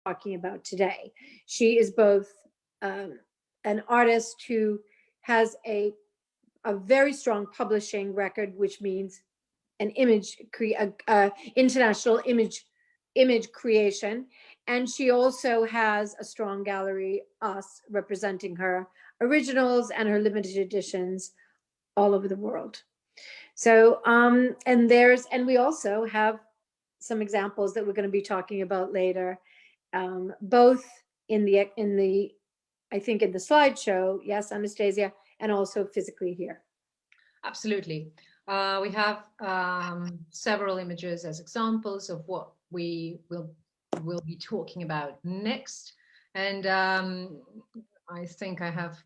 talking about today. She is both an artist who has a very strong publishing record, which means an international image creation, and she also has a strong gallery, us, representing her originals and her limited editions all over the world. So and we also have some examples that we're going to be talking about later, both in the I think in the slideshow, yes, Anastasia, and also physically here. Absolutely. We have several images as examples of what we will be talking about next. And I think I have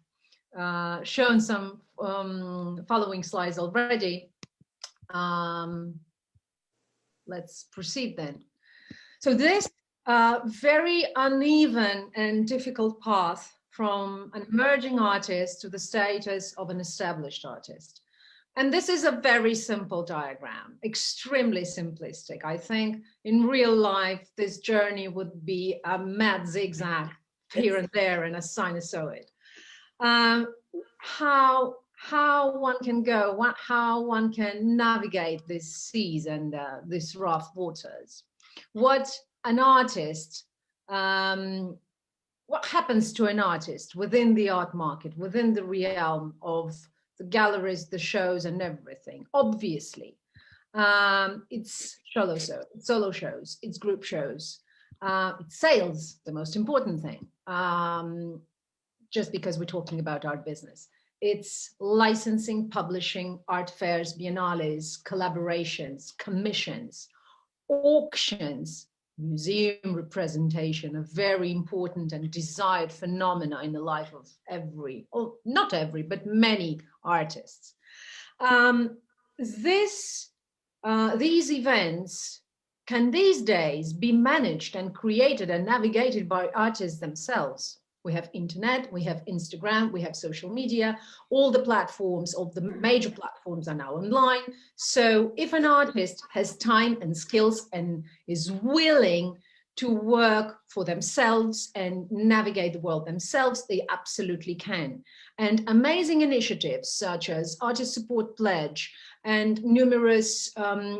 shown some following slides already. Let's proceed then. So this very uneven and difficult path from an emerging artist to the status of an established artist. And this is a very simple diagram, extremely simplistic. I think in real life, this journey would be a mad zigzag here and there and a sinusoid. How one can go, how one can navigate these seas and these rough waters. What an artist, what happens to an artist within the art market, within the realm of the galleries, the shows, and everything? Obviously, it's solo shows, it's group shows, it's sales, the most important thing, just because we're talking about art business. It's licensing, publishing, art fairs, biennales, collaborations, commissions, auctions, museum representation, a very important and desired phenomena in the life of every, or not every, but many artists. These events can these days be managed and created and navigated by artists themselves. We have internet, we have Instagram, we have social media, all the platforms of the major platforms are now online. So if an artist has time and skills and is willing to work for themselves and navigate the world themselves, they absolutely can. And amazing initiatives such as Artist Support Pledge and numerous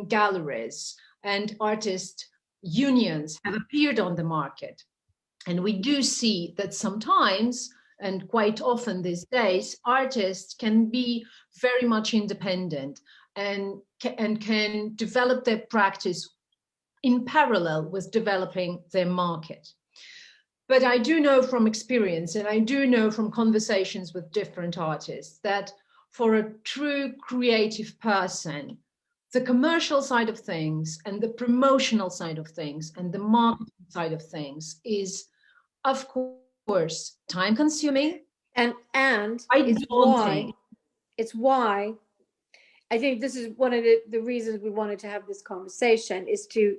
galleries and artist unions have appeared on the market. And we do see that sometimes, and quite often these days, artists can be very much independent and can develop their practice in parallel with developing their market. But I do know from experience, and I do know from conversations with different artists, that for a true creative person, the commercial side of things and the promotional side of things and the marketing side of things is, of course, time consuming. And it's why I think this is one of the reasons we wanted to have this conversation is to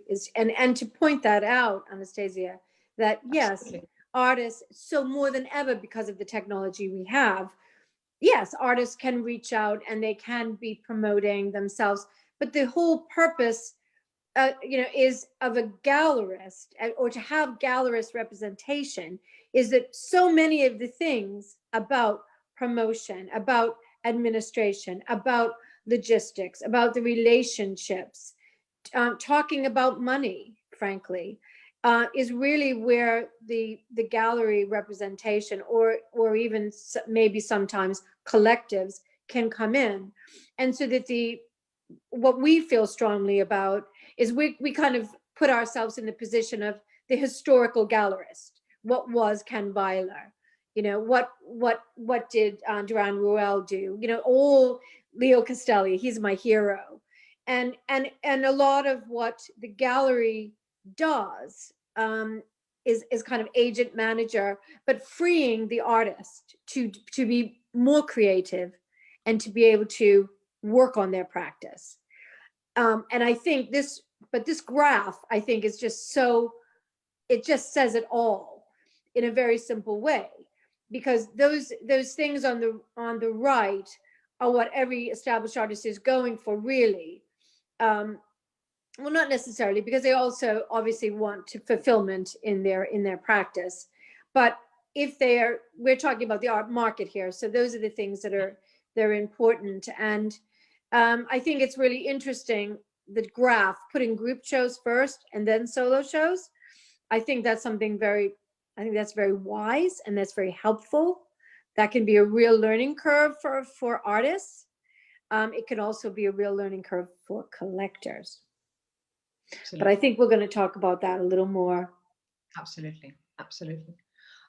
point that out, Anastasia, that yes, absolutely, artists, so more than ever because of the technology we have, yes, artists can reach out and they can be promoting themselves, but the whole purpose is of a gallerist, or to have gallerist representation, is that so many of the things about promotion, about administration, about logistics, about the relationships, talking about money, frankly, is really where the gallery representation or even maybe sometimes collectives can come in. And so that what we feel strongly about is we kind of put ourselves in the position of the historical gallerist. What was Ken Byler? What did Duran Ruel do? All Leo Castelli, he's my hero. And a lot of what the gallery does is kind of agent manager, but freeing the artist to be more creative and to be able to work on their practice. And I think this graph, I think, is just so, it just says it all in a very simple way, because those things on the right are what every established artist is going for, really. well, not necessarily, because they also obviously want to fulfillment in their practice. But if we're talking about the art market here, so those are the things that they're important. And I think it's really interesting, the graph, putting group shows first and then solo shows. I think that's very wise, and that's very helpful. That can be a real learning curve for artists. It can also be a real learning curve for collectors. But I think we're going to talk about that a little more. Absolutely, absolutely.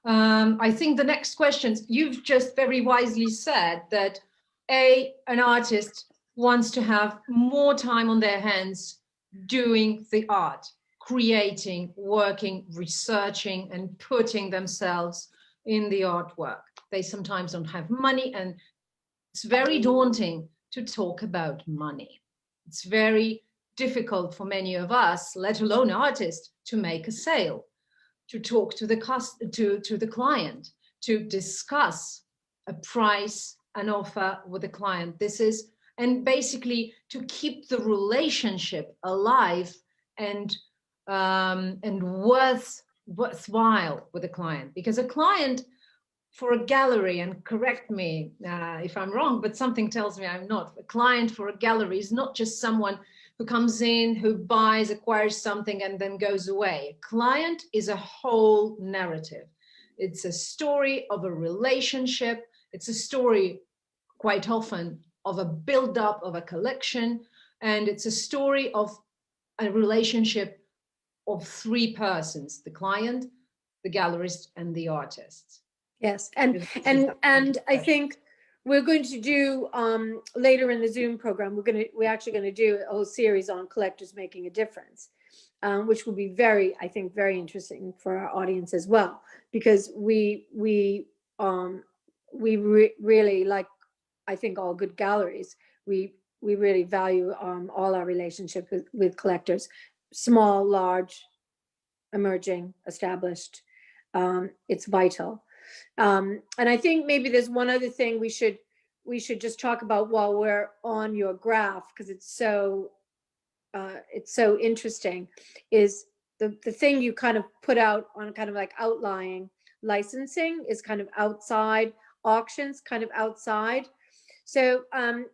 I think the next questions, you've just very wisely said that an artist wants to have more time on their hands doing the art, creating, working, researching, and putting themselves in the artwork. They sometimes don't have money, and it's very daunting to talk about money. It's very difficult for many of us, let alone artists, to make a sale, to talk to the client, to discuss a price, an offer with the client. And basically to keep the relationship alive and worthwhile with the client. Because a client for a gallery, and correct me if I'm wrong, but something tells me I'm not, a client for a gallery is not just someone who comes in, who buys, acquires something, and then goes away. A client is a whole narrative. It's a story of a relationship. It's a story, quite often, of a build-up of a collection. And it's a story of a relationship of three persons: the client, the gallerist, and the artist. Yes, and I think we're going to do later in the Zoom program, we're actually going to do a whole series on collectors making a difference, which will be I think very interesting for our audience as well, because we really, like, I think all good galleries, we really value all our relationship with collectors, small, large, emerging, established. It's vital. And I think maybe there's one other thing we should just talk about while we're on your graph, because it's so interesting, is the thing you kind of put out on kind of like outlying licensing is kind of outside, auctions kind of outside. So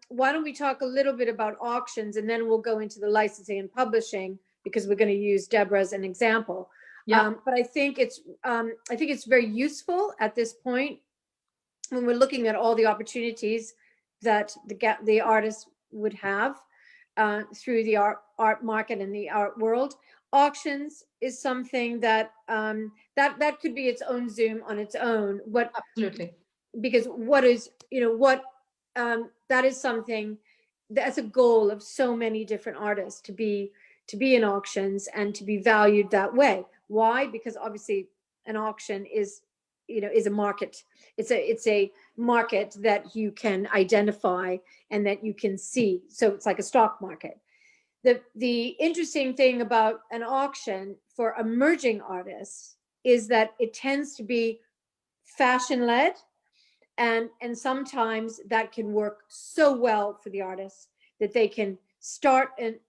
why don't we talk a little bit about auctions, and then we'll go into the licensing and publishing, because we're going to use Deborah as an example. Yeah. But I think it's very useful at this point, when we're looking at all the opportunities that the artists would have through the art market and the art world. Auctions is something that that could be its own Zoom on its own. Absolutely. Because that is something that's a goal of so many different artists, to be in auctions and to be valued that way. Why? Because obviously an auction is a market. It's a market that you can identify and that you can see. So it's like a stock market. The interesting thing about an auction for emerging artists is that it tends to be fashion led, and sometimes that can work so well for the artists that they can start at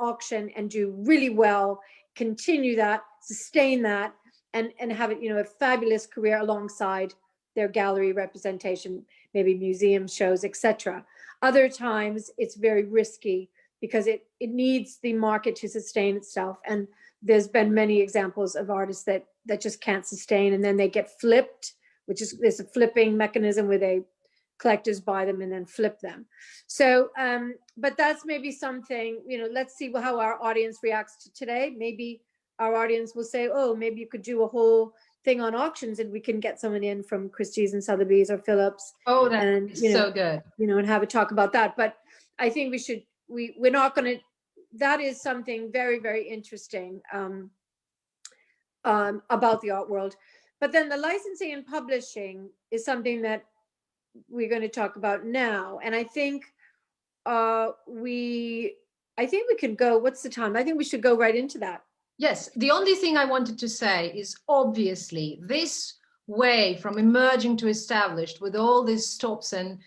auction and do really well, continue that, sustain that, and have it, a fabulous career alongside their gallery representation, maybe museum shows, etc. Other times it's very risky, because it needs the market to sustain itself. And there's been many examples of artists that just can't sustain, and then they get flipped, there's a flipping mechanism where collectors buy them and then flip them. So, but that's maybe something, let's see how our audience reacts to today. Maybe our audience will say, oh, maybe you could do a whole thing on auctions, and we can get someone in from Christie's and Sotheby's or Phillips. Oh, that's so good. And have a talk about that. But I think we're not going to, that is something very, very interesting about the art world. But then the licensing and publishing is something that we're going to talk about now. And I think we could go, what's the time? I think we should go right into that. Yes, the only thing I wanted to say is, obviously this way from emerging to established, with all these stops and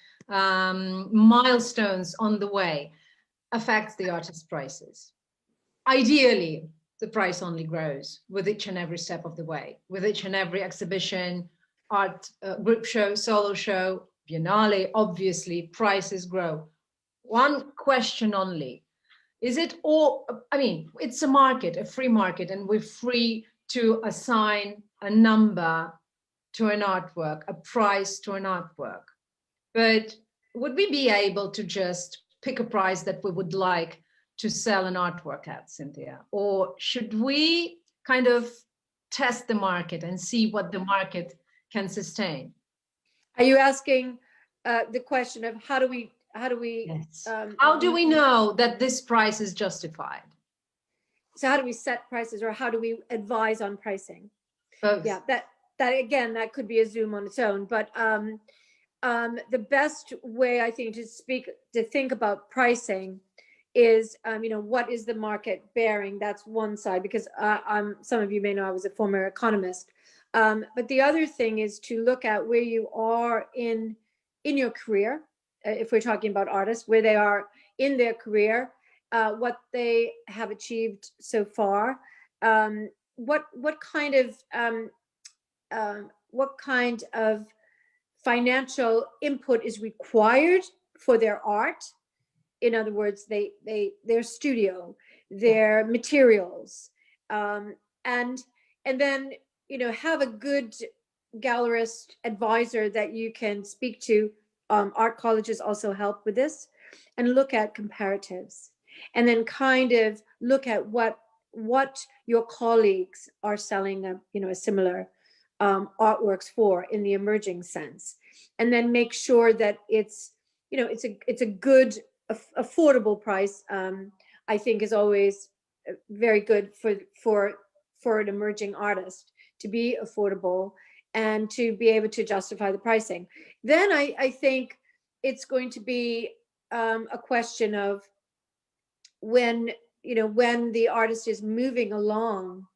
milestones on the way, affects the artist's prices. Ideally, the price only grows with each and every step of the way, with each and every exhibition, art, group show, solo show, biennale, obviously, prices grow. One question only. Is it all, I mean, it's a market, a free market, and we're free to assign a number to an artwork, a price to an artwork. But would we be able to just pick a price that we would like to sell an artwork at, Cynthia? Or should we kind of test the market and see what the market can sustain? Are you asking the question of how do we Yes. How do we know that this price is justified? So how do we set prices, or how do we advise on pricing? Both. Yeah, that again, that could be a Zoom on its own, but the best way I think to think about pricing is, what is the market bearing? That's one side, because some of you may know I was a former economist. But the other thing is to look at where you are in your career, if we're talking about artists, where they are in their career, what they have achieved so far, what kind of financial input is required for their art. In other words, their studio, their materials, and then have a good gallerist advisor that you can speak to. Art colleges also help with this, and look at comparatives, and then kind of look at what your colleagues are selling a similar artworks for in the emerging sense, and then make sure that it's a good affordable price. I think is always very good for an emerging artist, to be affordable and to be able to justify the pricing. Then I think it's going to be a question of when the artist is moving along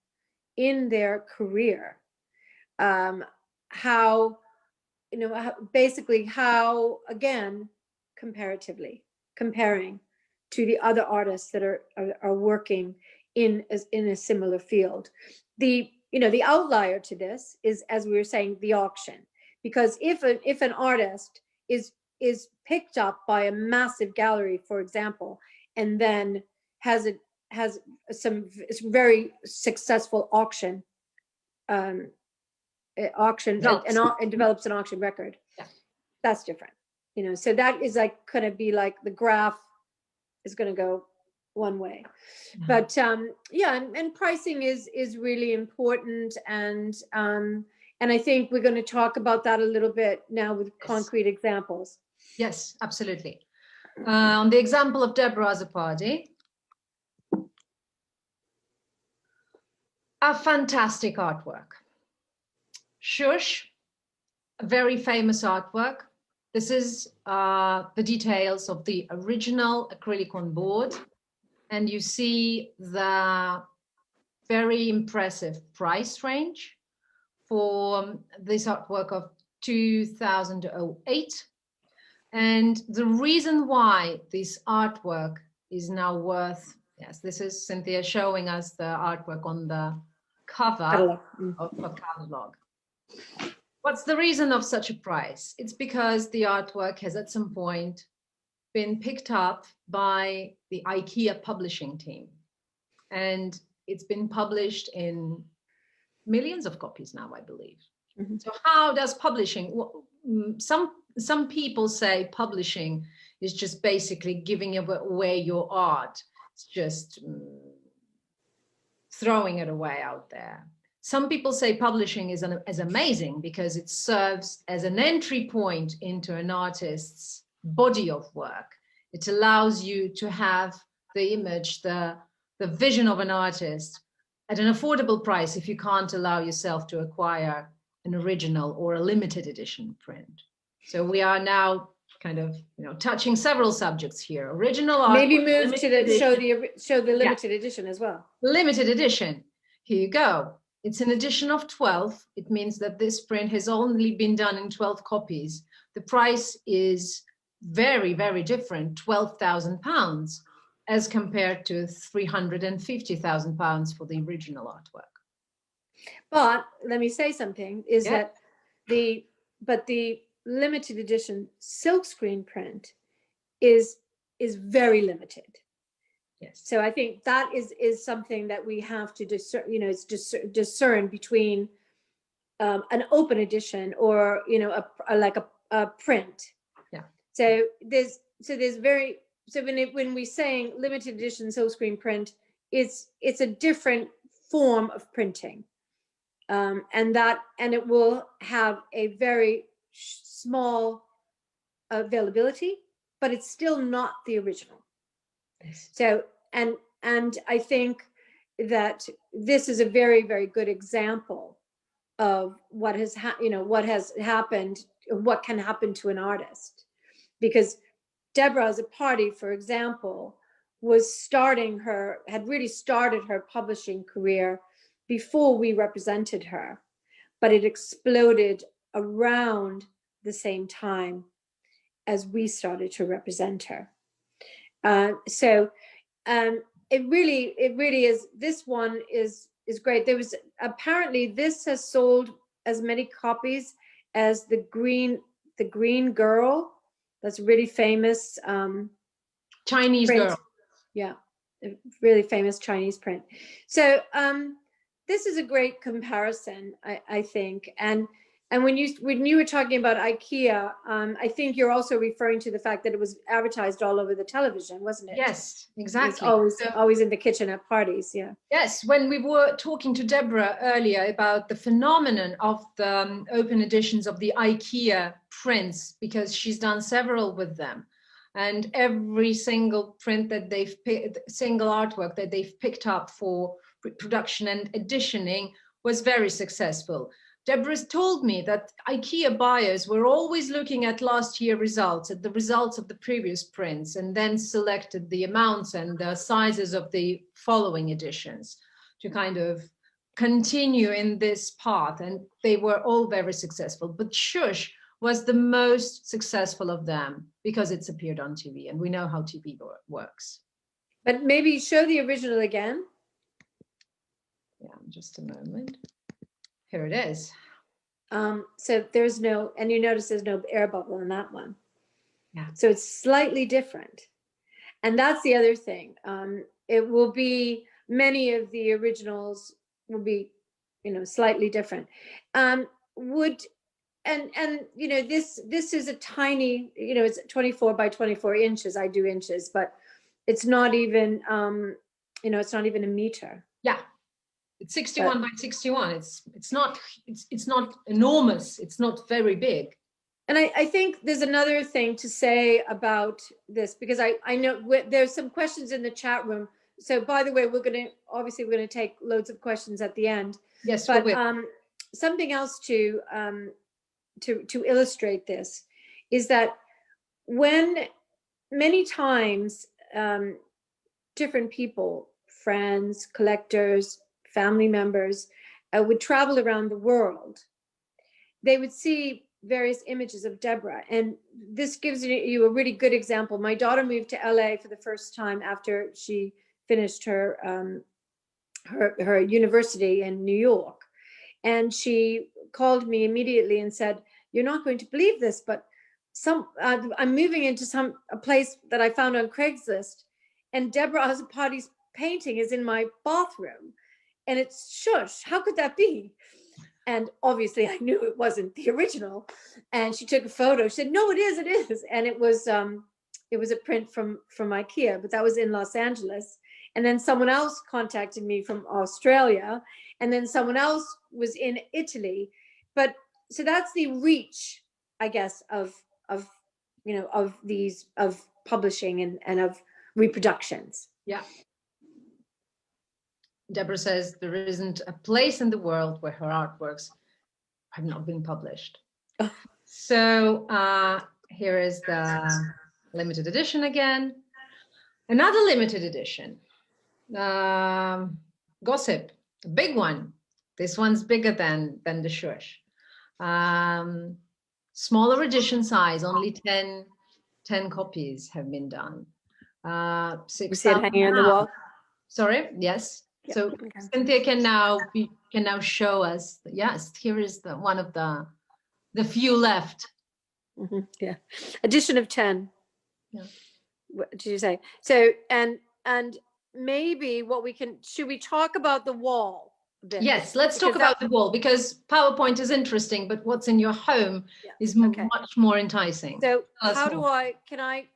in their career, how again, comparatively comparing to the other artists that are working in a similar field. The outlier to this is, as we were saying, the auction, because if an artist is picked up by a massive gallery, for example, and then has some very successful auction and develops an auction record, yeah, that's different. So that is like going to be like the graph is going to go one way. Yeah. But and pricing is really important, and I think we're going to talk about that a little bit now with concrete examples. Yes, absolutely. On the example of Deborah Azzopardi, a fantastic artwork. Shush, a very famous artwork. This is the details of the original acrylic on board, and you see the very impressive price range for this artwork of 2008. And the reason why this artwork is now worth, yes, this is Cynthia showing us the artwork on the cover of a catalog. What's the reason of such a price? It's because the artwork has at some point been picked up by the IKEA publishing team, and it's been published in millions of copies now, I believe. Mm-hmm. So how does publishing, some people say publishing is just basically giving away your art. It's just throwing it away out there. Some people say publishing is amazing because it serves as an entry point into an artist's body of work. It allows you to have the image, the vision of an artist at an affordable price if you can't allow yourself to acquire an original or a limited edition print. So we are now kind of touching several subjects here. Original art. Maybe move to show the limited edition as well. Limited edition. Here you go. It's an edition of 12. It means that this print has only been done in 12 copies. The price is very, very different, £12,000. as compared to £350,000 for the original artwork. But let me say something, is Yeah. that the limited edition silkscreen print is very limited. Yes. So I think that is something that we have to discern, it's discern between an open edition or, a print. Yeah. So there's very, so when we saying limited edition silkscreen print, it's a different form of printing. And it will have a very small availability, but it's still not the original. Yes. So, and I think that this is a very, very good example of what has happened, what can happen to an artist. Because Deborah Zapati, for example, had really started her publishing career before we represented her, but it exploded around the same time as we started to represent her. It really is. This one is great. There was apparently, this has sold as many copies as the Green Girl. That's a really famous Chinese print. girl. Yeah, a really famous Chinese print. So this is a great comparison, I think. And when you were talking about IKEA, I think you're also referring to the fact that it was advertised all over the television, wasn't it? Yes, exactly. It's always in the kitchen at parties, yeah. Yes, when we were talking to Deborah earlier about the phenomenon of the open editions of the IKEA prints, because she's done several with them, and every single print that single artwork that they've picked up for production and editioning was very successful. Deborah's told me that IKEA buyers were always looking at last year results, at the results of the previous prints, and then selected the amounts and the sizes of the following editions to kind of continue in this path. And they were all very successful. But Shush was the most successful of them because it's appeared on TV, and we know how TV works. But maybe show the original again. Yeah, just a moment. Here it is. So there's no, and you notice there's no air bubble in that one. Yeah. So it's slightly different. And that's the other thing. It will be, many of the originals will be, slightly different. This is a tiny, it's 24 by 24 inches. I do inches, but it's not even, it's not even a meter. Yeah. It's 61 by 61. It's not enormous. It's not very big. And I think there's another thing to say about this, because I know there's some questions in the chat room. So by the way, we're going to take loads of questions at the end. Yes, but something else to illustrate this is that when many times different people, friends, collectors, family members would travel around the world, they would see various images of Deborah. And this gives you a really good example. My daughter moved to LA for the first time after she finished her university in New York. And she called me immediately and said, "You're not going to believe this, but I'm moving into a place that I found on Craigslist, and Deborah Zapati's painting is in my bathroom, and it's Shush. How could that be?" And obviously I knew it wasn't the original. And she took a photo. She said, "No, it is, it is." And it was a print from IKEA, but that was in Los Angeles. And then someone else contacted me from Australia, and then someone else was in Italy. But so that's the reach, I guess, of publishing and of reproductions. Yeah. Deborah says there isn't a place in the world where her artworks have not been published. Oh. So here is the limited edition again. Another limited edition. Gossip, a big one. This one's bigger than the Shush. Smaller edition size, only 10 copies have been done. We see it 6,000 hanging on the wall. Sorry, yes. Yeah, So okay. Cynthia can now show us. Yes, here is the one of the few left. Yeah, edition of 10. Yeah. What did you say? So and maybe what we can, should we talk about the wall a bit? Yes, let's talk about the wall, because PowerPoint is interesting, but what's in your home is okay. much more enticing. So Tell us how do more. can I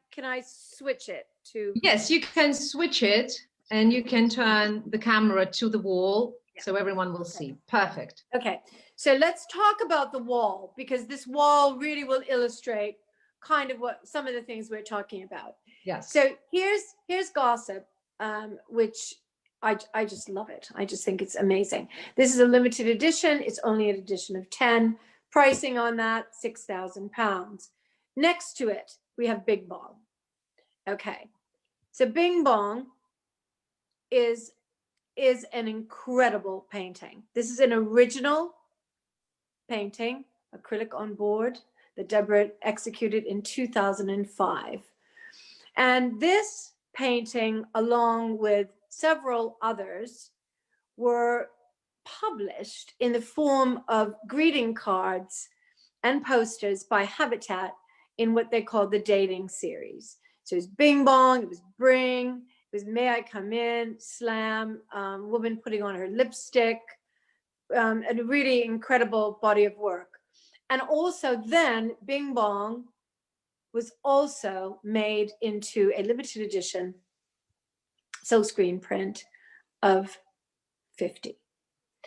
switch it to? Yes, you can switch it and you can turn the camera to the wall so everyone will see. Perfect. Okay, so let's talk about the wall, because this wall really will illustrate kind of what some of the things we're talking about. Yes. So here's gossip, which I just love it. I just think it's amazing. This is a limited edition. It's only an edition of 10. Pricing on that, £6,000. Next to it, we have Bing Bong. Okay, so Bing Bong is an incredible painting. This is an original painting, acrylic on board, that Deborah executed in 2005. And this painting, along with several others, were published in the form of greeting cards and posters by Habitat in what they called the dating series. So it was Bing Bong, it was Bring, it was May I Come In, Slam, woman putting on her lipstick, and a really incredible body of work. And also then Bing Bong was also made into a limited edition silkscreen print of 50.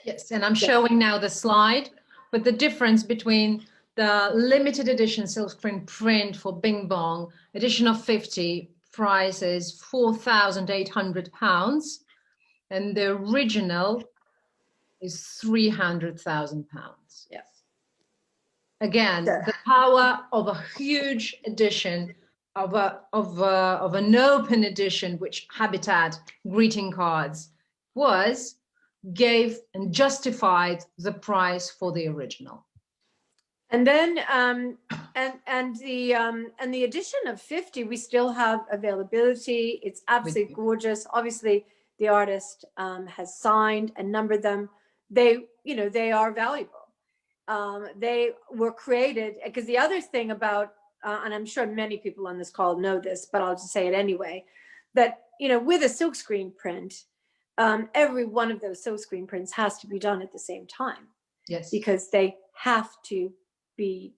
Yes, and I'm showing now the slide, but the difference between the limited edition silkscreen print for Bing Bong, edition of 50, price is £4,800, and the original is £300,000. Yes. Again, the power of a huge edition, of an open edition, which Habitat greeting cards gave and justified the price for the original. And then and the edition of 50, we still have availability. It's absolutely gorgeous. Obviously, the artist has signed and numbered them. They are valuable. They were created because the other thing about and I'm sure many people on this call know this, but I'll just say it anyway, that with a silkscreen print, every one of those silkscreen prints has to be done at the same time. Yes, because they have to be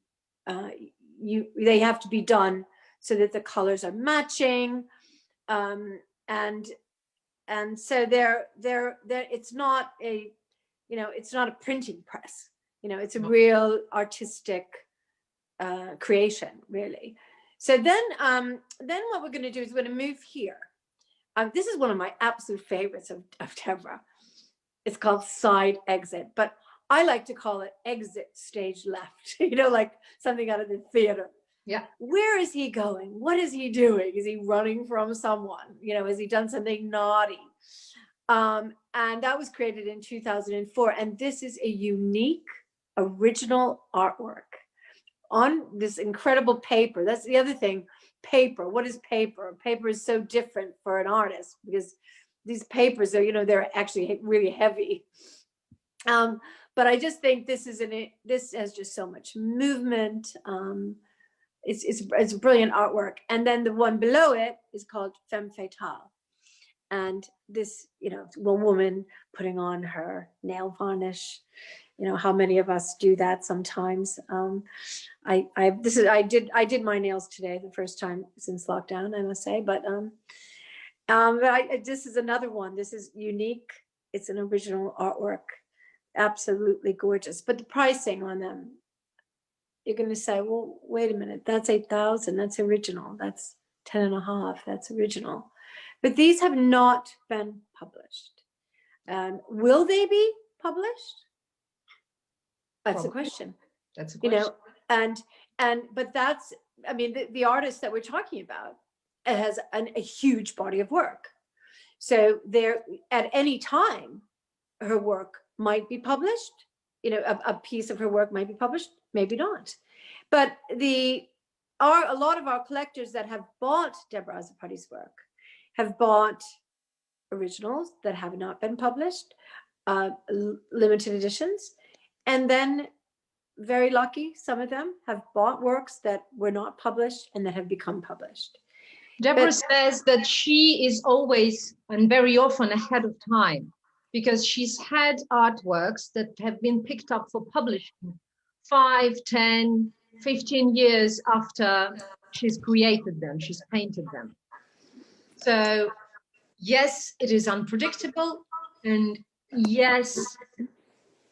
they have to be done so that the colors are matching, and so they're it's not a it's not a printing press. It's a real artistic creation, really. So then what we're going to do is we're going to move here. This is one of my absolute favorites of Deborah. It's called Side Exit, but I like to call it Exit Stage Left, like something out of the theater. Yeah. Where is he going? What is he doing? Is he running from someone? Has he done something naughty? And that was created in 2004. And this is a unique, original artwork on this incredible paper. That's the other thing. Paper. What is paper? Paper is so different for an artist because these papers are, they're actually really heavy. But I just think this has just so much movement. It's brilliant artwork. And then the one below it is called Femme Fatale. And this, one woman putting on her nail varnish. How many of us do that sometimes? I did my nails today, the first time since lockdown, I must say. But this is another one. This is unique. It's an original artwork. Absolutely gorgeous. But the pricing on them, you're going to say, well, wait a minute, that's 8,000. That's original. That's 10.5. That's original. But these have not been published. Will they be published? That's the question. That's a question. But that's, the artist that we're talking about has a huge body of work. So there, at any time, her work might be published. A piece of her work might be published, maybe not. But a lot of our collectors that have bought Deborah Azzopardi's work have bought originals that have not been published, limited editions, and then very lucky, some of them have bought works that were not published and that have become published. Deborah says that she is always and very often ahead of time because she's had artworks that have been picked up for publishing 5, 10, 15 years after she's created them, she's painted them. So yes, it is unpredictable, and yes,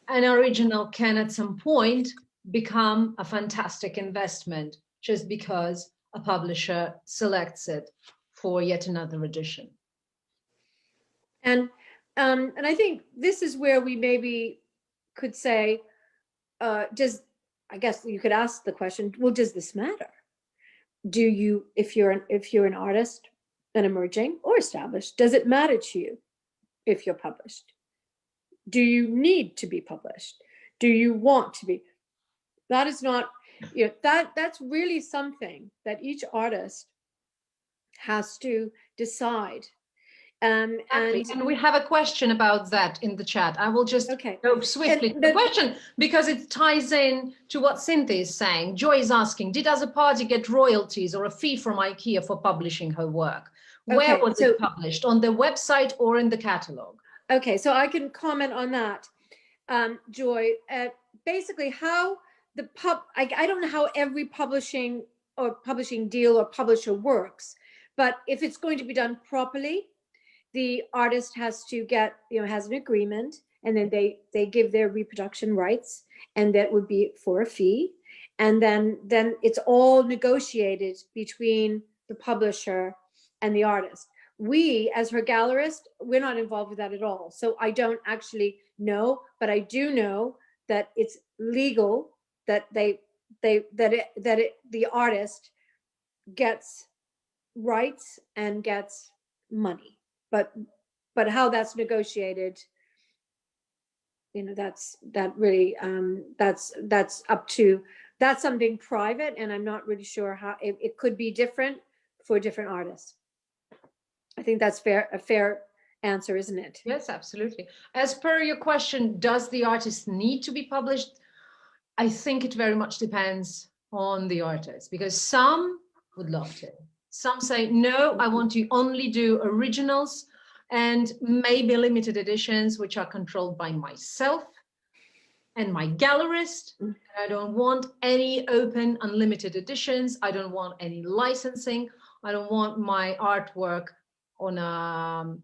an original can at some point become a fantastic investment just because a publisher selects it for yet another edition. And I think this is where we maybe could say, I guess you could ask the question, well, does this matter? Do you, if you're an artist, an emerging or established, does it matter to you if you're published? Do you need to be published? Do you want to be? That is not, that's really something that each artist has to decide. And we have a question about that in the chat. I will just go swiftly to the question because it ties in to what Cynthia is saying. Joy is asking, did as a party get royalties or a fee from IKEA for publishing her work? Where was it published? On the website or in the catalogue? Okay, so I can comment on that, Joy. Basically, how the I don't know how every publishing deal or publisher works, but if it's going to be done properly, the artist has to get, has an agreement, and then they give their reproduction rights, and that would be for a fee. And then it's all negotiated between the publisher and the artist. We, as her gallerist, we're not involved with that at all. So I don't actually know, but I do know that it's legal that the artist gets rights and gets money. But how that's negotiated, that's something private, and I'm not really sure how it could be different for different artists. I think that's a fair answer, isn't it? Yes, absolutely. As per your question, does the artist need to be published? I think it very much depends on the artist, because some would love to. Some say, no, I want to only do originals and maybe limited editions, which are controlled by myself and my gallerist. And I don't want any open, unlimited editions. I don't want any licensing. I don't want my artwork on a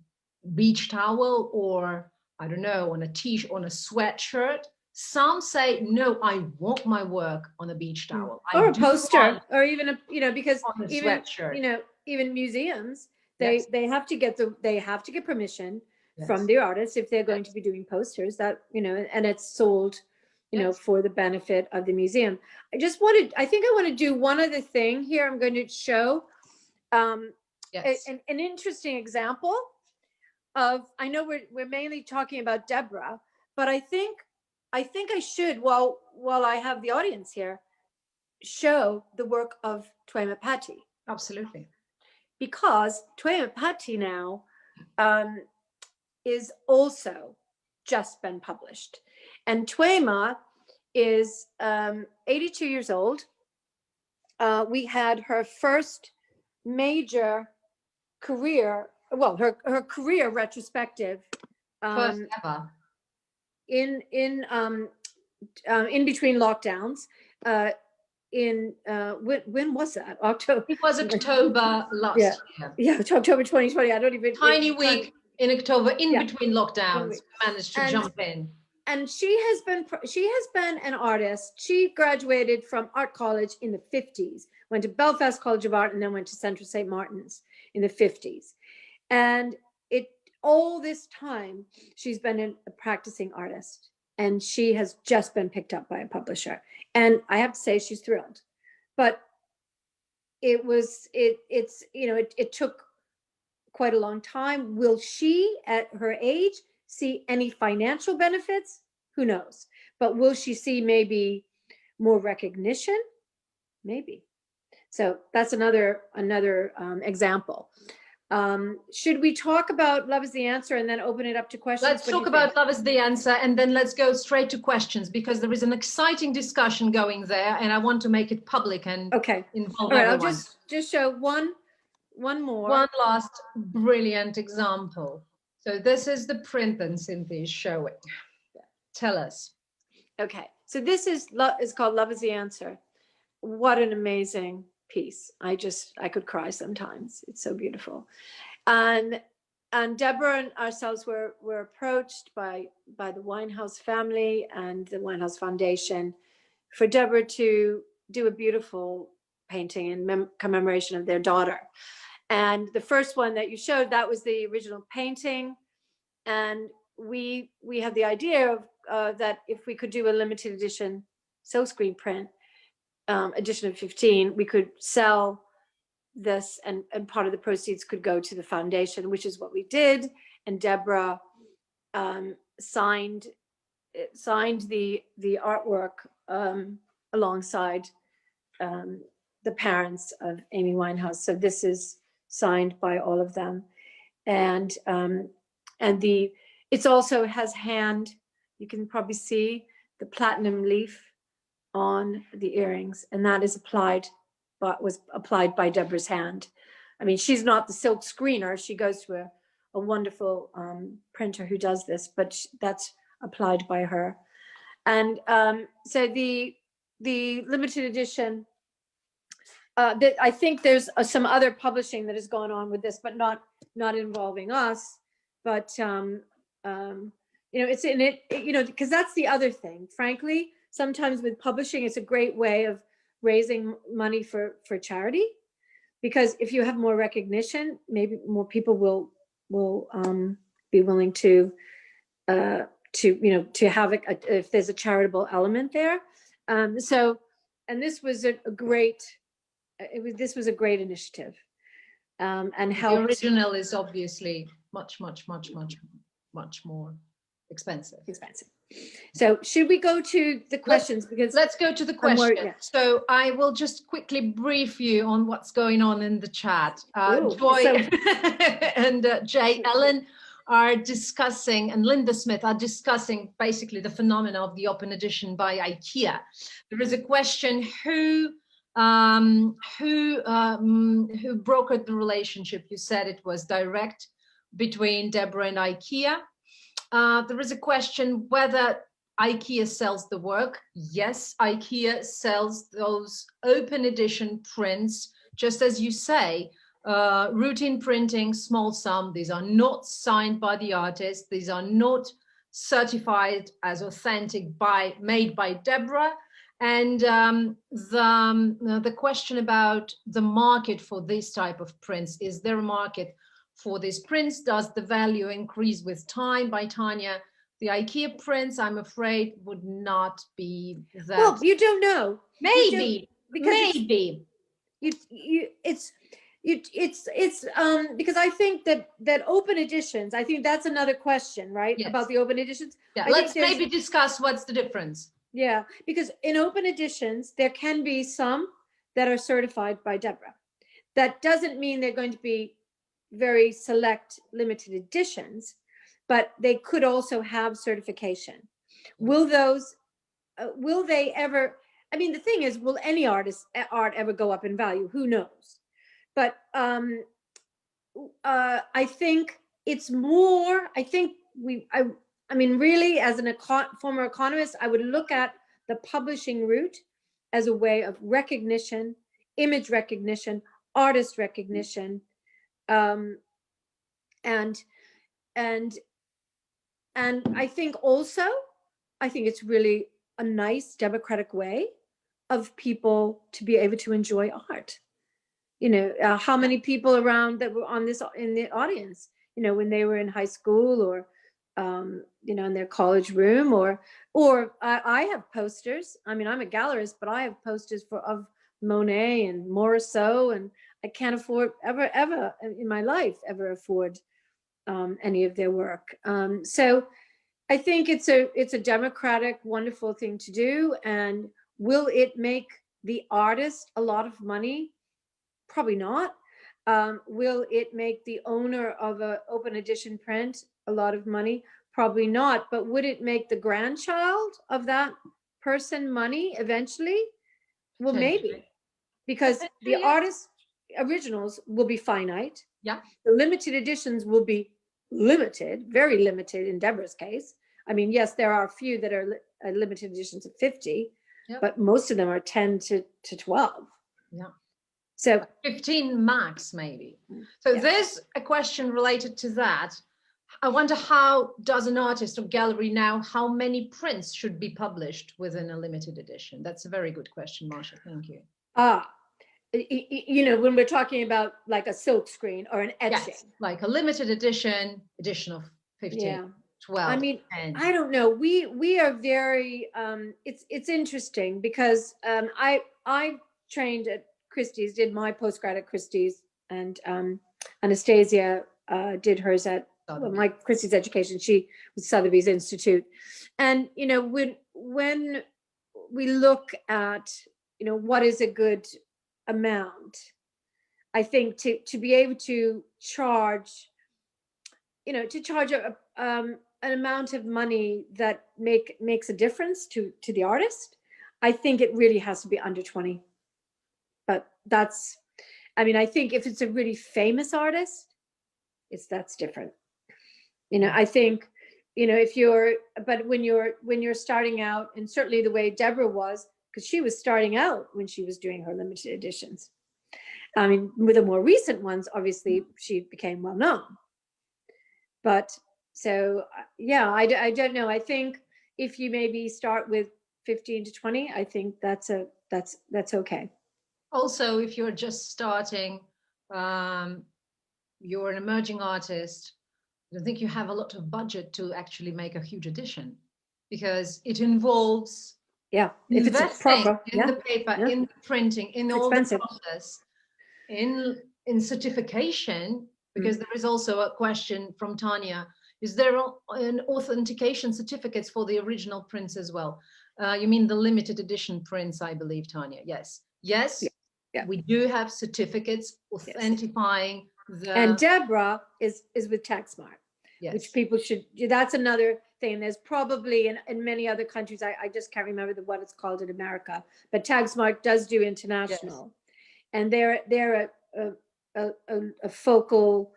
beach towel or, I don't know, on a t-shirt, on a sweatshirt. Some say, no, I want my work on a beach towel. Or a poster, or even because even, sweatshirt. Even museums, they have to get permission from the artists if they're going to be doing posters that, and it's sold, for the benefit of the museum. I think I want to do one other thing here. I'm going to show an interesting example of, I know we're mainly talking about Deborah, but I think I should, while I have the audience here, show the work of Twema Patti. Absolutely. Because Twema Patti now is also just been published. And Twema is 82 years old. We had her first major career, her career retrospective. First ever. In between lockdowns, when was that? October. It was October last year. Yeah, it's October 2020. I don't even. Tiny week in October, between lockdowns, managed to jump in. And she has been an artist. She graduated from art college in the 50s, went to Belfast College of Art, and then went to Central St. Martin's in the 50s. And all this time, she's been a practicing artist, and she has just been picked up by a publisher. And I have to say, she's thrilled. But it took quite a long time. Will she, at her age, see any financial benefits? Who knows? But will she see maybe more recognition? Maybe. So that's another example. Should we talk about Love is the Answer and then open it up to questions? Let's talk about Love is the Answer, and then let's go straight to questions, because there is an exciting discussion going there, and I want to make it public and involve All right, everyone. I'll just show one more. One last brilliant example. So this is the print that Cynthia is showing. Tell us. Okay, so this is called Love is the Answer. What an amazing piece. I could cry sometimes. It's so beautiful. And Deborah and ourselves were approached by the Winehouse family and the Winehouse Foundation for Deborah to do a beautiful painting in commemoration of their daughter. And the first one that you showed, that was the original painting. And we had the idea of that if we could do a limited edition silkscreen print, edition of 15, we could sell this, and part of the proceeds could go to the foundation, which is what we did. And Deborah signed the artwork alongside the parents of Amy Winehouse. So this is signed by all of them, and it's also has hand. You can probably see the platinum leaf on the earrings, and that is was applied by Deborah's hand. I mean, she's not the silk screener. She goes to a wonderful printer who does this, but that's applied by her. And so the limited edition, I think there's some other publishing that has gone on with this, but not involving us. But it's in it, because that's the other thing. Frankly, sometimes with publishing, it's a great way of raising money for charity, because if you have more recognition, maybe more people will be willing to have it if there's a charitable element there. So, and this was this was a great initiative, and helped. The original is obviously much more expensive. So should we go to the questions? Let's go to the questions. So I will just quickly brief you on what's going on in the chat. Joy and Jay Ellen are discussing, and Linda Smith are discussing basically the phenomena of the open edition by IKEA. There is a question: who brokered the relationship? You said it was direct between Deborah and IKEA. There is a question whether IKEA sells the work. Yes, IKEA sells those open edition prints, just as you say, routine printing, small sum. These are not signed by the artist. These are not certified as authentic made by Deborah. And the question about the market for this type of prints: is there a market for these prints? Does the value increase with time? By Tanya. The IKEA prints, I'm afraid, would not be that. Well, you don't know. Maybe, it's because I think that open editions, I think that's another question, right? Yes. About the open editions. Yeah, let's maybe discuss what's the difference. Yeah, because in open editions, there can be some that are certified by Deborah. That doesn't mean they're going to be very select limited editions, but they could also have certification. Will they ever, I mean, the thing is, will any art ever go up in value? Who knows? But I think it's more, I mean, really, as a former economist, I would look at the publishing route as a way of recognition, image recognition, artist recognition, and I think it's really a nice democratic way of people to be able to enjoy art. How many people around that were in the audience, when they were in high school or in their college room, or I have posters. I mean, I'm a gallerist, but I have posters of Monet and Morisot, and I can't afford ever in my life afford any of their work. So I think it's a democratic, wonderful thing to do. And will it make the artist a lot of money? Probably not. Will it make the owner of an open edition print a lot of money? Probably not, but would it make the grandchild of that person money eventually? Well, maybe, because the Potentially, yes. artist originals will be finite. Yeah. The limited editions will be limited, very limited in Deborah's case. I mean, yes, there are a few that are limited editions of 50, Yep. but most of them are 10 to 12. Yeah. So 15 max, maybe. So yeah. there's a question related to that. I wonder, how does an artist or gallery now, how many prints should be published within a limited edition? That's a very good question, Marsha. Thank you. You know, when we're talking about like a silk screen or an etching. Yes, like a limited edition of 15, Yeah. 12. I mean, 10. I don't know. We are very, it's interesting because I trained at Christie's, did my postgrad at Christie's, and Anastasia did hers at, well, my Christie's education, she was Sotheby's Institute. And, you know, when we look at, you know, what is a good amount, I think to be able to charge, you know, to charge an amount of money that makes a difference to the artist, I think it really has to be under 20. But that's, I mean, I think if it's a really famous artist, that's different. You know, I think, you know, but when you're starting out, and certainly the way Deborah was, because she was starting out when she was doing her limited editions. I mean, with the more recent ones, obviously she became well known. But so, yeah, I don't know. I think if you maybe start with 15 to 20, I think that's okay. Also, if you're just starting, you're an emerging artist, I don't think you have a lot of budget to actually make a huge edition, because it involves if investing it's proper, in the paper, in the printing, in all expensive. the process, in certification, because there is also a question from Tanya. Is there an authentication certificates for the original prints as well? You mean the limited edition prints, I believe, Tanya? Yes. Yes, yeah. We do have certificates authentifying the... And Deborah is with TagSmart, yes. Which people should, that's another thing. There's probably in many other countries, I just can't remember what it's called in America, but TagSmart does do international. Yes. And they're a focal,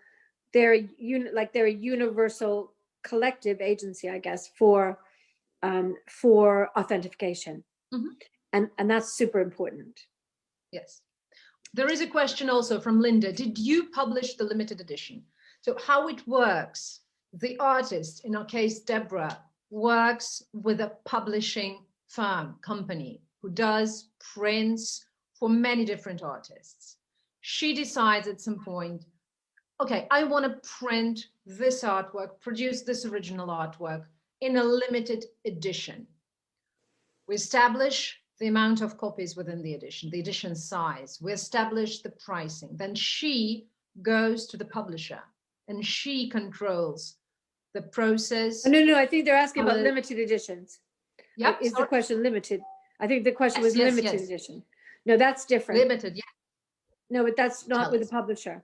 they're a universal collective agency, I guess, for authentication. Mm-hmm. And that's super important. Yes. There is a question also from Linda. Did you publish the limited edition? So how it works, the artist, in our case, Deborah, works with a publishing firm, company, who does prints for many different artists. She decides at some point, okay, I want to print this artwork, produce this original artwork in a limited edition. We establish the amount of copies within the edition size. We establish the pricing. Then she goes to the publisher and she controls the process. No, I think they're asking about limited editions. Yep. Is the question limited? I think the question was limited edition. No, that's different. Limited, yeah. No, but that's not with the publisher.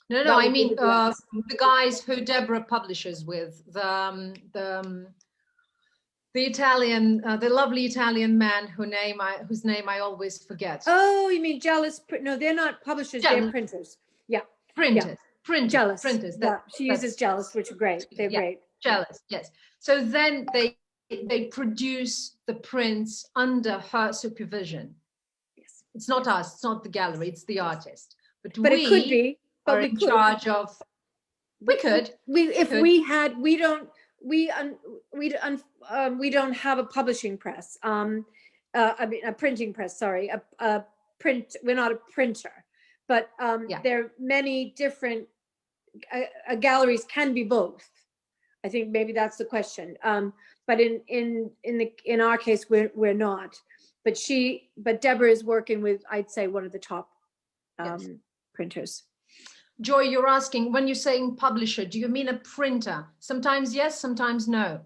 No, I mean the guys who Deborah publishes with, the Italian, the lovely Italian man whose name I always forget. Oh, you mean Jealous? No, they're not publishers. They're printers. Yeah. Printers. Yeah. Printers. Jealous. Printers. Yeah. She uses Jealous, which are great. They're great. Jealous. Yes. So then they produce the prints under her supervision. Yes. It's not us. It's not the gallery. It's the artist. But we it could be. But are in charge of. We could. We don't have a publishing press. I mean, a printing press. Sorry, a print. We're not a printer, but there are many different galleries can be both. I think maybe that's the question. But in our case, we're not. But Deborah is working with, I'd say, one of the top printers. Joy, you're asking, when you're saying publisher, do you mean a printer? Sometimes yes, sometimes no.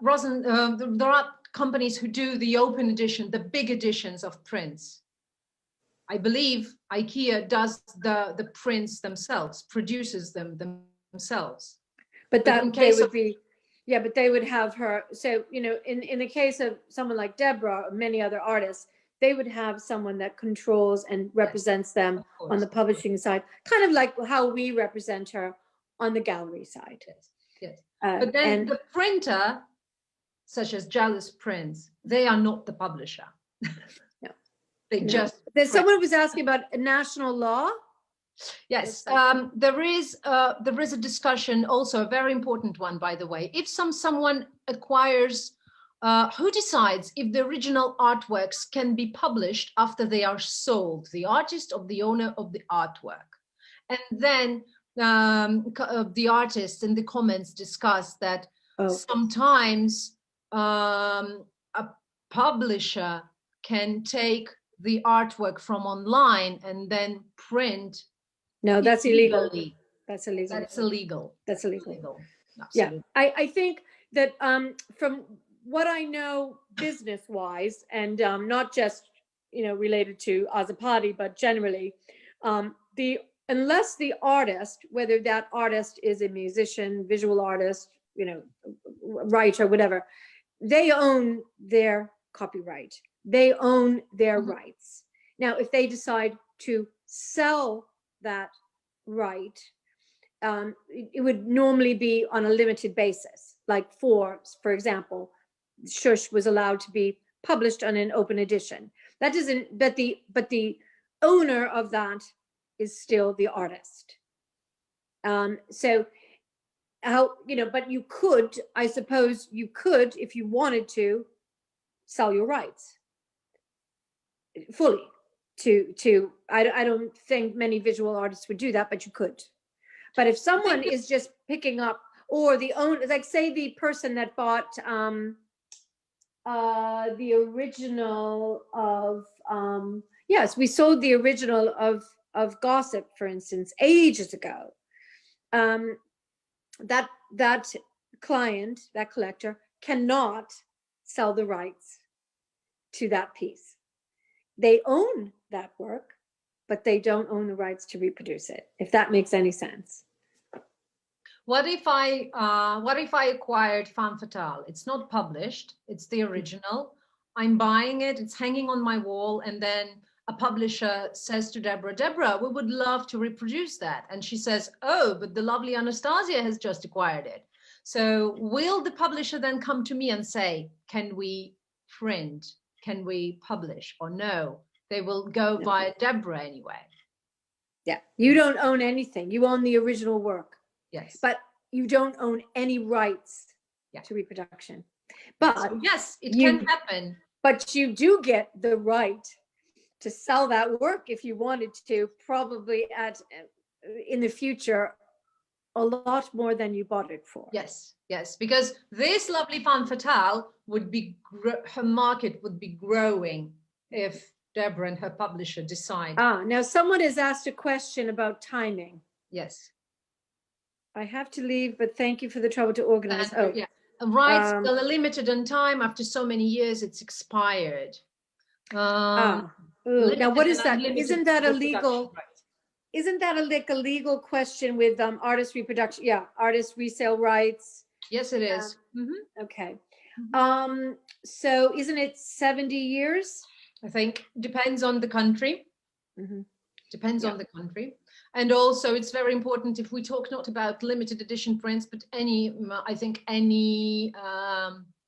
Rosen, there are companies who do the open edition, the big editions of prints. I believe IKEA does the prints themselves, produces them themselves. But But that in they case would of, be, yeah, but they would have her. So, you know, in the case of someone like Deborah or many other artists, they would have someone that controls and represents them of on the course, publishing side, kind of like how we represent her on the gallery side. yes, yes. But then And the printer, such as Jealous Prints, they are not the publisher. no, They no. just There's print. someone was asking about a national law. Yes, Yes, there is a discussion, also a very important one, by the way. If someone acquires, who decides if the original artworks can be published after they are sold, the artist or the owner of the artwork? And then the artists in the comments discuss that oh, sometimes a publisher can take the artwork from online and then print no, that's illegal. illegally. That's illegal. That's illegal. That's illegal. Illegal. Yeah, Absolutely. I think that from what I know business wise, and not just, you know, related to Azapati, but generally, the unless the artist, whether that artist is a musician, visual artist, you know, writer, whatever, they own their copyright. They own their rights. Now, if they decide to sell that right, it would normally be on a limited basis. Like for example, Shush was allowed to be published on an open edition. That doesn't, but the owner of that is still the artist. So how, you know, but you could, I suppose you could, if you wanted to, sell your rights fully to I don't think many visual artists would do that, but you could. But if someone is just picking up, or the owner, like say the person that bought the original of yes, we sold the original of Gossip, for instance, ages ago. That client, that collector, cannot sell the rights to that piece. They own that work, but they don't own the rights to reproduce it, if that makes any sense. What if I acquired Femme Fatale? It's not published, it's the original. I'm buying it, it's hanging on my wall, and then a publisher says to Deborah, we would love to reproduce that. And she says, oh, but the lovely Anastasia has just acquired it. So will the publisher then come to me and say, can we print? Can we publish? Or no, they will go via Deborah anyway. Yeah, you don't own anything. You own the original work. Yes. But you don't own any rights to reproduction. But so yes, it can happen. But you do get the right to sell that work if you wanted to, probably in the future, a lot more than you bought it for. Yes, yes, because this lovely Femme Fatale would be, her market would be growing if Deborah and her publisher decide. Now someone has asked a question about timing. Yes. I have to leave, but thank you for the trouble to organize. Yeah. Rights still are limited on time. After so many years, it's expired. Now what is that? Isn't that illegal? Rights. Isn't that a legal question with artist reproduction? Yeah, artist resale rights. Yes, it is. Okay. So isn't it 70 years? I think depends on the country. Depends on the country. And also it's very important, if we talk not about limited edition prints, but I think any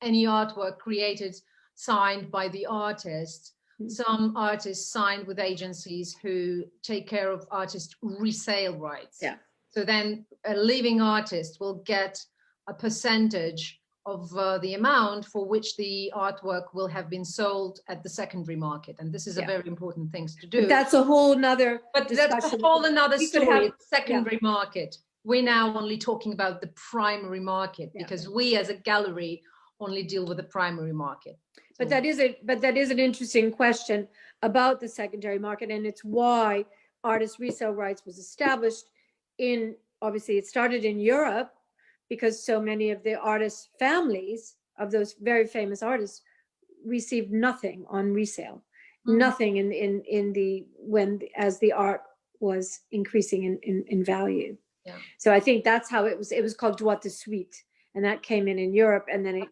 artwork created, signed by the artist. Some artists signed with agencies who take care of artist resale rights. Yeah. So then a living artist will get a percentage of the amount for which the artwork will have been sold at the secondary market. And this is a very important thing to do. But that's a whole nother discussion. That's a whole another story, secondary market. We're now only talking about the primary market because we as a gallery only deal with the primary market. But that is an interesting question about the secondary market, and it's why artist resale rights was established obviously it started in Europe, because so many of the artists' families of those very famous artists received nothing on resale. nothing in the when as the art was increasing in value. Yeah. So I think that's how it was called droit de suite, and that came in Europe, and then it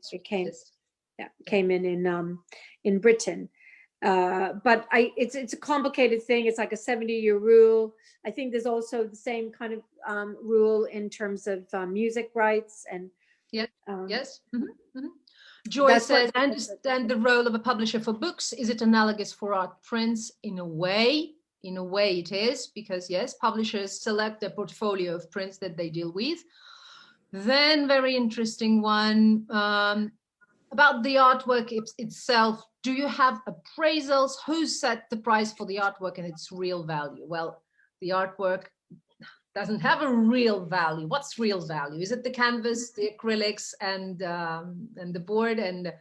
came in Britain. But it's a complicated thing. It's like a 70-year rule. I think there's also the same kind of rule in terms of music rights and yes. Joy says, I understand the role of a publisher for books. Is it analogous for art prints? In a way it is, because yes, publishers select their portfolio of prints that they deal with. Then very interesting one about the artwork itself. Do you have appraisals? Who set the price for the artwork and its real value? Well, the artwork doesn't have a real value. What's real value? Is it the canvas, the acrylics, and the board? And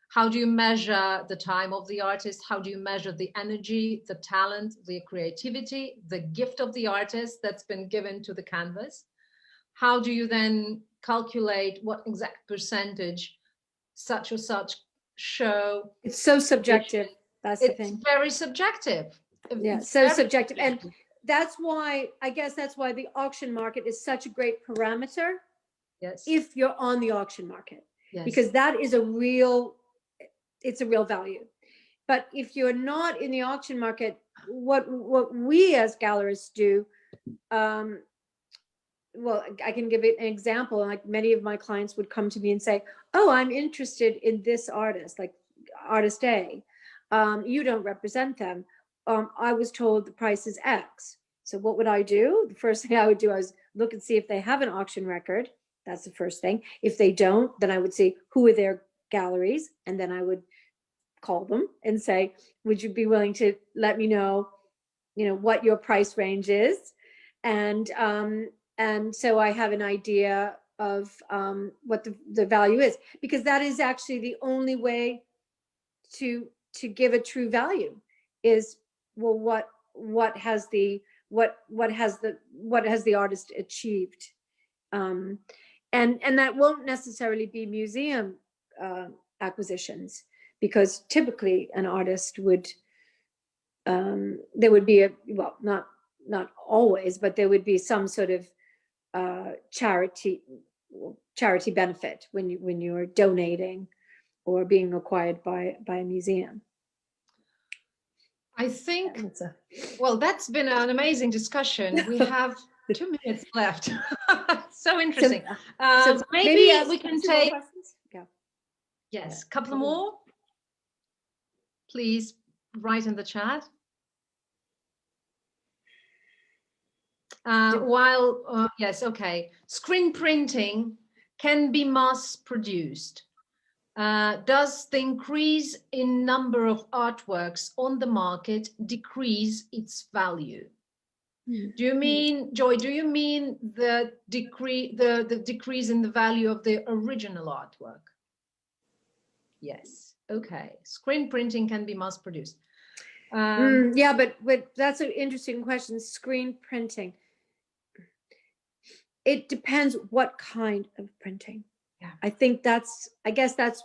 how do you measure the time of the artist? How do you measure the energy, the talent, the creativity, the gift of the artist that's been given to the canvas? How do you then calculate what exact percentage such or such show? It's so subjective. That's the thing. It's very subjective. Yeah, so subjective. And that's why, I guess that's why the auction market is such a great parameter. Yes. If you're on the auction market, yes. Because that is it's a real value. But if you're not in the auction market, what we as gallerists do, well, I can give it an example. Like many of my clients would come to me and say, oh, I'm interested in this artist, like artist A. You don't represent them. I was told the price is X. So what would I do? The first thing I would do is look and see if they have an auction record. That's the first thing. If they don't, then I would see who are their galleries, and then I would call them and say, would you be willing to let me know, what your price range is? And so I have an idea of what the value is, because that is actually the only way to give a true value is, well, what has the artist achieved, and that won't necessarily be museum acquisitions, because typically an artist would there would be not always, but there would be some sort of charity benefit when you're donating or being acquired by a museum. I think, well, that's been an amazing discussion. We have 2 minutes left. So interesting. So maybe we can take, yes, a couple more. Please write in the chat. Yes, okay. Screen printing can be mass produced. Does the increase in number of artworks on the market decrease its value? Do you mean, Joy, do you mean the decrease in the value of the original artwork? Yes, okay. Screen printing can be mass produced. Yeah, but that's an interesting question. Screen printing. It depends what kind of printing. Yeah. I think that's that's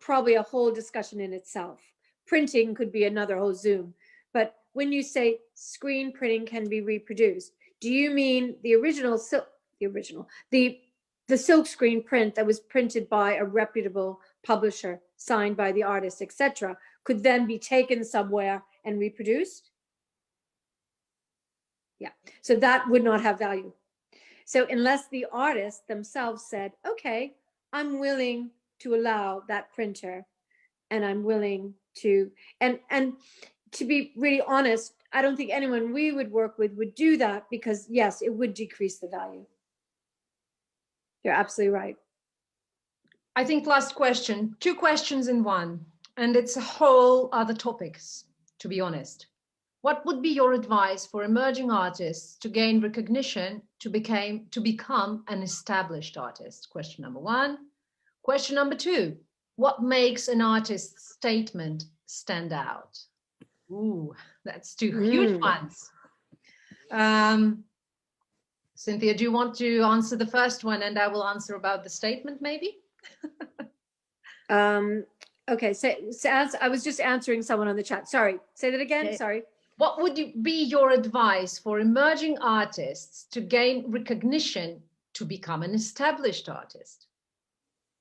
probably a whole discussion in itself. Printing could be another whole Zoom. But when you say screen printing can be reproduced, do you mean the silk screen print that was printed by a reputable publisher, signed by the artist, etc., could then be taken somewhere and reproduced? Yeah, so that would not have value. So unless the artists themselves said, okay, I'm willing to allow that printer, and I'm willing to, and to be really honest, I don't think anyone we would work with would do that, because yes, it would decrease the value. You're absolutely right. I think last question, 2 questions in one, and it's a whole other topics, to be honest. What would be your advice for emerging artists to gain recognition, to become an established artist? Question number 1. Question number 2, what makes an artist's statement stand out? Ooh, that's 2 huge ones. Cynthia, do you want to answer the first one, and I will answer about the statement maybe? Okay, I was just answering someone on the chat. Sorry, say that again. Sorry. What would be your advice for emerging artists to gain recognition to become an established artist?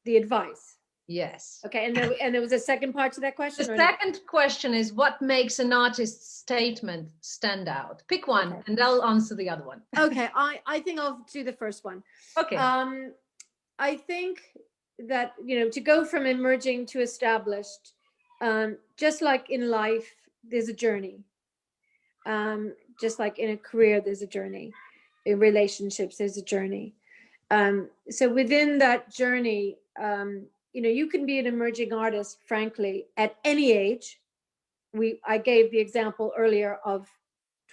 The advice. Yes. Okay, and there was a second part to that question? The or no? second question is, what makes an artist's statement stand out? Pick one, Okay. and I'll answer the other one. Okay, I think I'll do the first one. Okay. I think that, to go from emerging to established, just like in life, there's a journey. Just like in a career, there's a journey. In relationships, there's a journey. So within that journey, you can be an emerging artist, frankly, at any age. I gave the example earlier of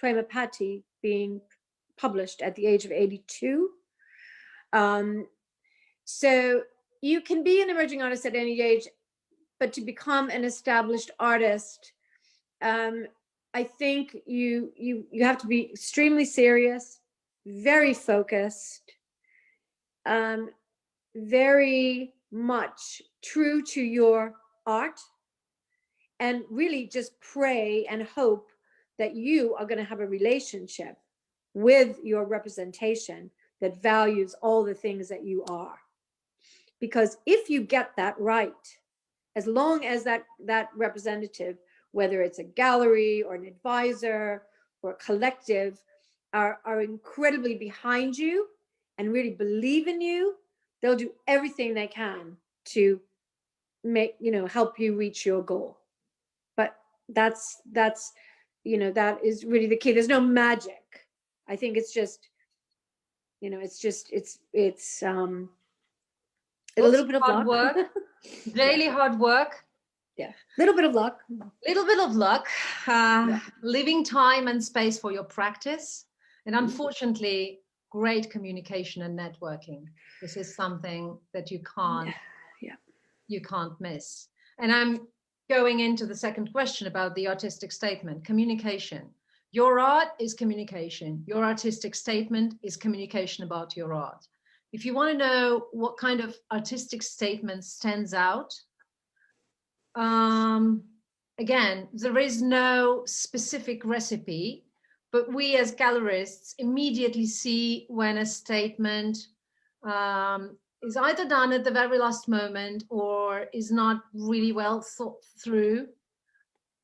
Twema Patti being published at the age of 82. So you can be an emerging artist at any age, but to become an established artist, I think you have to be extremely serious, very focused, very much true to your art, and really just pray and hope that you are going to have a relationship with your representation that values all the things that you are. Because if you get that right, as long as that representative, whether it's a gallery or an advisor or a collective, are incredibly behind you and really believe in you, they'll do everything they can to help you reach your goal. But that's that is really the key. There's no magic. I think it's just it's a little bit of hard luck. work, daily hard work. Yeah, little bit of luck. Little bit of luck, leaving time and space for your practice, and unfortunately, great communication and networking. This is something that you can't miss. And I'm going into the second question about the artistic statement, communication. Your art is communication. Your artistic statement is communication about your art. If you want to know what kind of artistic statement stands out, again, there is no specific recipe, but we as gallerists immediately see when a statement is either done at the very last moment or is not really well thought through.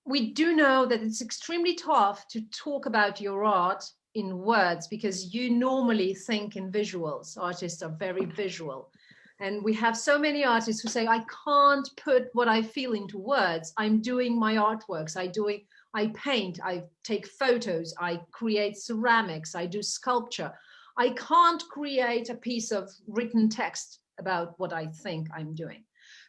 We do know that it's extremely tough to talk about your art in words because you normally think in visuals. Artists are very visual. And we have so many artists who say, I can't put what I feel into words. I'm doing my artworks. I paint, I take photos, I create ceramics, I do sculpture. I can't create a piece of written text about what I think I'm doing.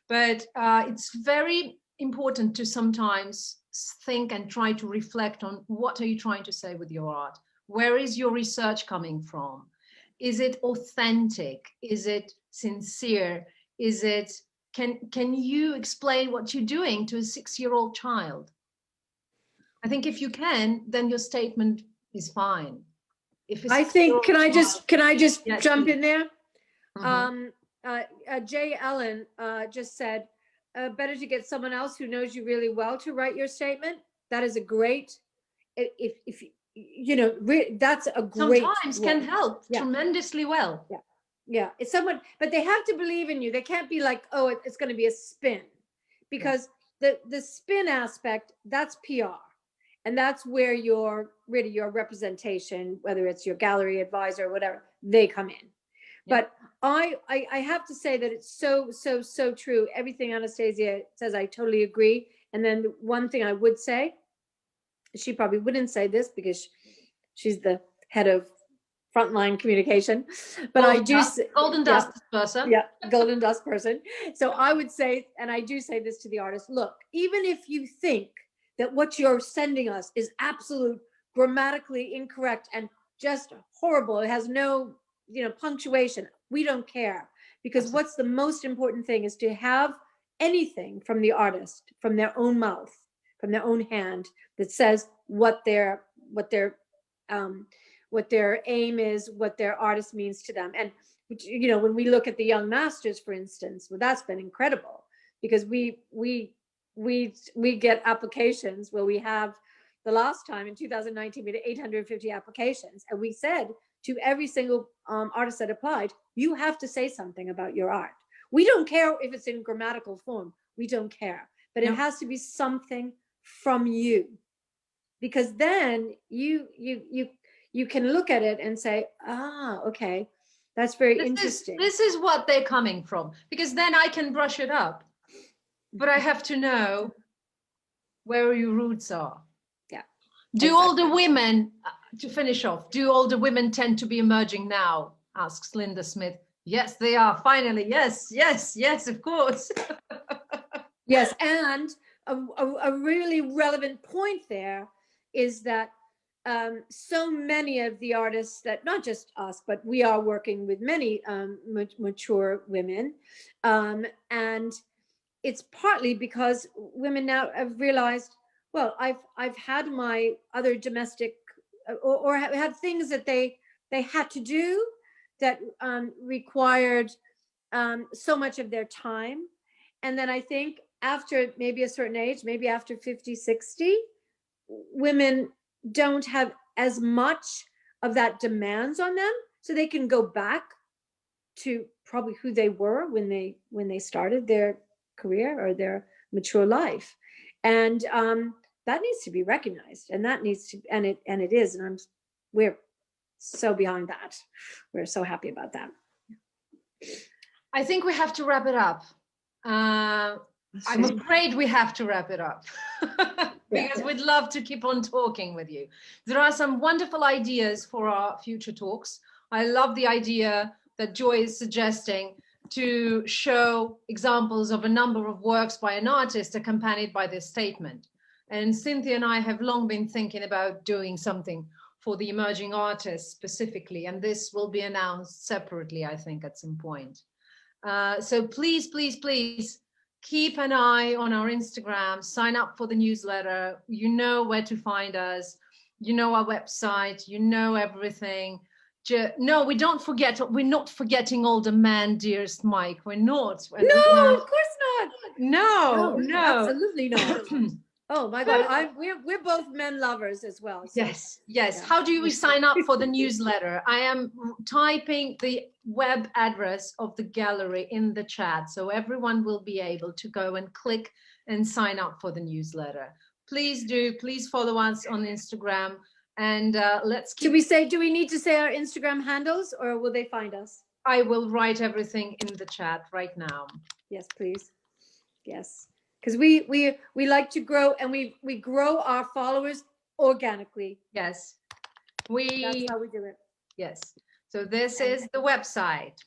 But it's very important to sometimes think and try to reflect on what are you trying to say with your art? Where is your research coming from? Is it authentic? Is it sincere? Is it, can you explain what you're doing to a 6-year-old child? I think if you can, then your statement is fine. I think, can I just Yes, jump please. in there? Mm-hmm. Jay Ellen just said, better to get someone else who knows you really well to write your statement. That is a great, if that's a great Sometimes way. can help tremendously well. Yeah, it's someone, but they have to believe in you. They can't be like, oh, it's going to be a spin, because the spin aspect, that's PR. And that's where your representation, whether it's your gallery advisor or whatever, they come in. But I have to say that it's so true. Everything Anastasia says, I totally agree. And then one thing I would say, she probably wouldn't say this because she's the head of frontline communication, but golden dust person. Yeah, golden dust person. So I would say, and I do say this to the artist, look, even if you think that what you're sending us is absolute grammatically incorrect and just horrible, it has no punctuation, we don't care, because what's the most important thing is to have anything from the artist, from their own mouth, from their own hand, that says what their aim is, what their artist means to them. And when we look at the young masters, for instance, well, that's been incredible. because we get applications where we have, the last time in 2019 we had 850 applications, and we said to every single artist that applied, you have to say something about your art. We don't care if it's in grammatical form, we don't care, but it has to be something from you, because then you can look at it and say, ah, okay, that's very interesting. This is what they're coming from, because then I can brush it up, but I have to know where your roots are. Yeah. Do all the women, to finish off, do all the women tend to be emerging now? Asks Linda Smith. Yes, they are. Finally, yes, yes, yes, of course. Yes, and a really relevant point there is that so many of the artists that, not just us, but we are working with many mature women, and it's partly because women now have realized, well, I've had my other domestic or had things that they had to do that required so much of their time. And then I think after maybe a certain age, maybe after 50, 60, women don't have as much of that demands on them, so they can go back to probably who they were when they started their career or their mature life. And that needs to be recognized, and that needs to, and it is, and we're so behind that. We're so happy about that. I think we have to wrap it up. I'm afraid we have to wrap it up because we'd love to keep on talking with you. There are some wonderful ideas for our future talks. I love the idea that Joy is suggesting to show examples of a number of works by an artist accompanied by this statement. And Cynthia and I have long been thinking about doing something for the emerging artists specifically, and this will be announced separately, I think, at some point. So please, please, please keep an eye on our Instagram, sign up for the newsletter. You know where to find us. You know our website, you know everything. No, we don't forget. We're not forgetting all the men, dearest Mike. We're not. No, of course not. No, absolutely not. Oh my God, we're both men lovers as well. So. Yes, yes. Yeah. How do we sign up for the newsletter? I am typing the web address of the gallery in the chat, so everyone will be able to go and click and sign up for the newsletter. Please do. Please follow us on Instagram, and let's keep. Do we need to say our Instagram handles, or will they find us? I will write everything in the chat right now. Yes, please. Yes. Because we like to grow, and we grow our followers organically. Yes, that's how we do it. Yes, so this is the website,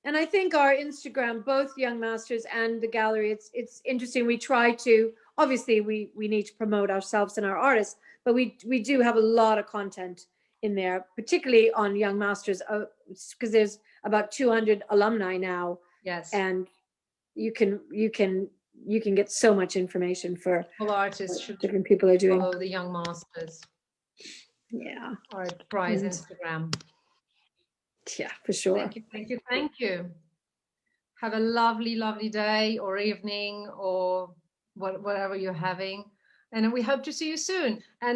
and I think our Instagram, both Young Masters and the gallery, it's interesting. We try to, obviously we need to promote ourselves and our artists, but we do have a lot of content in there, particularly on Young Masters, because there's about 200 alumni now. Yes, and you can get so much information for all artists. Different people are doing. Follow the Young Masters. Yeah. Or prize Instagram. Yeah, for sure. Thank you, thank you, thank you. Have a lovely, lovely day or evening or whatever you're having, and we hope to see you soon. And